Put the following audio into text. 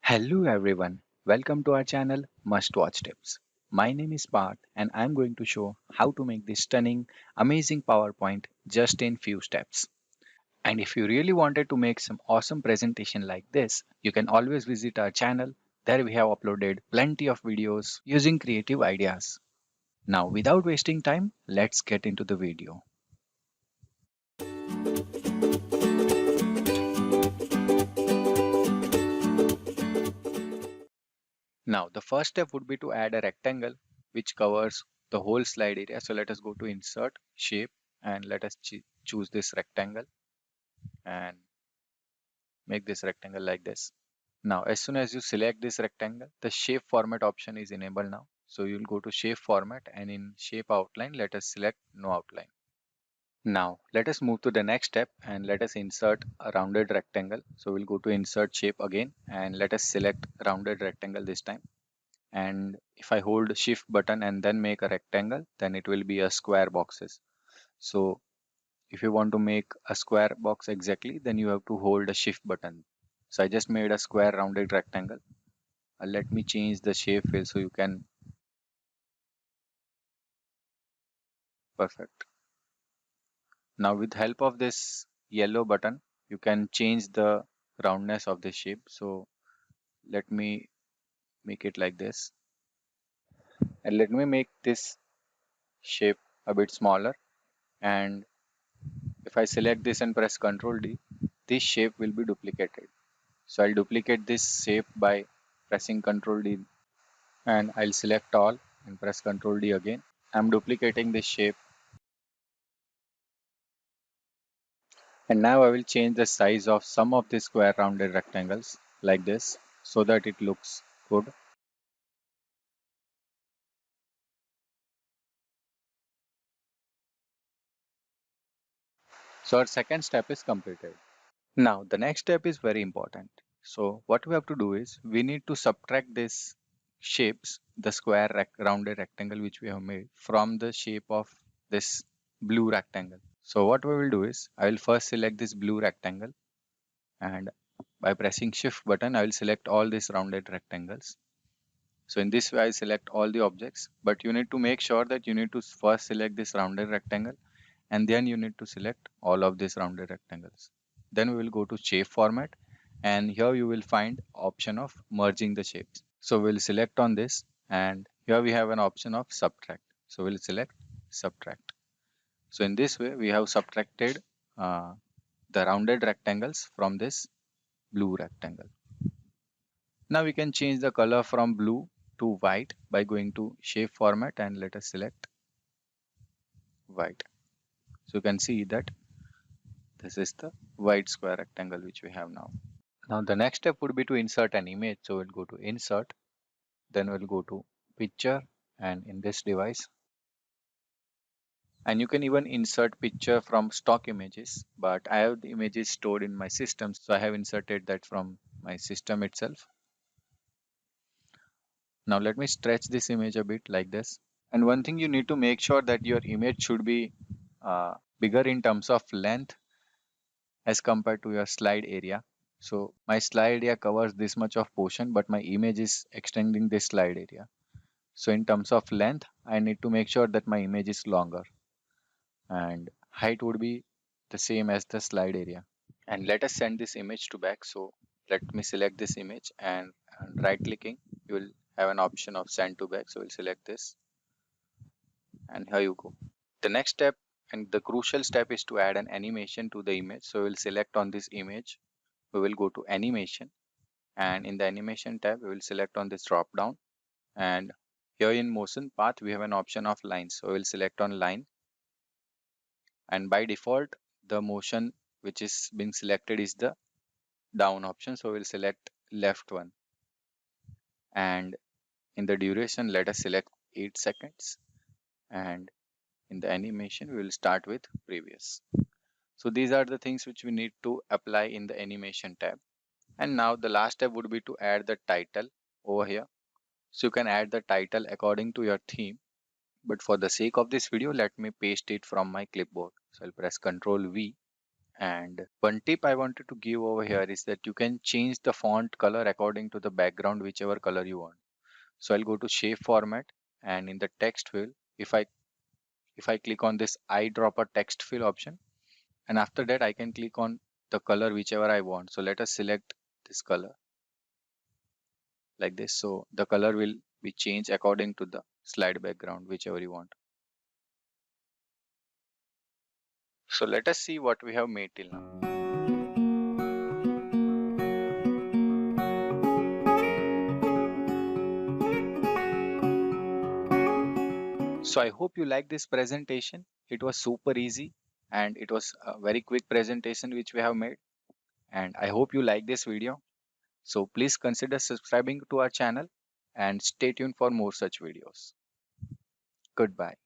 Hello everyone, welcome to our channel Must Watch Tips. My name is Parth and I'm going to show how to make this stunning, amazing PowerPoint just in few steps. And if you really wanted to make some awesome presentation like this, you can always visit our channel. There we have uploaded plenty of videos using creative ideas. Now without wasting time, let's get into the video. Now the first step would be to add a rectangle which covers the whole slide area. So let us go to insert shape and let us choose this rectangle and make this rectangle like this. Now as soon as you select this rectangle, the shape format option is enabled now. So you'll go to shape format and in shape outline let us select no outline. Now let us move to the next step and let us insert a rounded rectangle. So we'll go to insert shape again and let us select rounded rectangle this time. And if I hold shift button and then make a rectangle, then it will be a square boxes. So if you want to make a square box exactly, then you have to hold a shift button. So I just made a square rounded rectangle. Let me change the shape fill so you can perfect. Now with help of this yellow button, you can change the roundness of the shape. So let me make it like this. And let me make this shape a bit smaller. And if I select this and press Ctrl D, this shape will be duplicated. So I'll duplicate this shape by pressing Ctrl D and I'll select all and press Ctrl D again. I'm duplicating this shape and now I will change the size of some of the square rounded rectangles like this so that it looks good. So our second step is completed. Now the next step is very important. So what we have to do is we need to subtract this shapes, the square rounded rectangle which we have made from the shape of this blue rectangle. So what we will do is I will first select this blue rectangle and by pressing shift button I will select all these rounded rectangles. So in this way I select all the objects, but you need to make sure that you need to first select this rounded rectangle and then you need to select all of these rounded rectangles. Then we will go to shape format and here you will find option of merging the shapes. So we'll select on this and here we have an option of subtract. So we'll select subtract. So in this way we have subtracted the rounded rectangles from this blue rectangle. Now we can change the color from blue to white by going to shape format and let us select white. So you can see that this is the white square rectangle which we have now. Now the next step would be to insert an image. So we'll go to insert, then we'll go to picture and in this device. And you can even insert picture from stock images, but I have the images stored in my system. So I have inserted that from my system itself. Now let me stretch this image a bit like this. And one thing you need to make sure that your image should be bigger in terms of length as compared to your slide area. So my slide area covers this much of portion, but my image is extending this slide area. So in terms of length, I need to make sure that my image is longer and height would be the same as the slide area. And let us send this image to back. So let me select this image and right clicking, you will have an option of send to back. So we'll select this and here you go. The next step and the crucial step is to add an animation to the image. So we'll select on this image. We will go to animation and in the animation tab, we will select on this drop down and here in motion path, we have an option of line. So we'll select on line and by default, the motion which is being selected is the down option. So we'll select left one and in the duration, let us select 8 seconds and in the animation, we will start with previous. So these are the things which we need to apply in the animation tab. And now the last step would be to add the title over here. So you can add the title according to your theme. But for the sake of this video, let me paste it from my clipboard. So I'll press Ctrl V And one tip I wanted to give over here is that you can change the font color according to the background, whichever color you want. So I'll go to shape format, and in the text fill, if I click on this eyedropper text fill option, and after that I can click on the color whichever I want. So let us select this color like this. So the color will be changed according to the slide background, whichever you want. So let us see what we have made till now. So I hope you like this presentation. It was super easy and it was a very quick presentation which we have made. And I hope you like this video. So please consider subscribing to our channel and stay tuned for more such videos. Goodbye.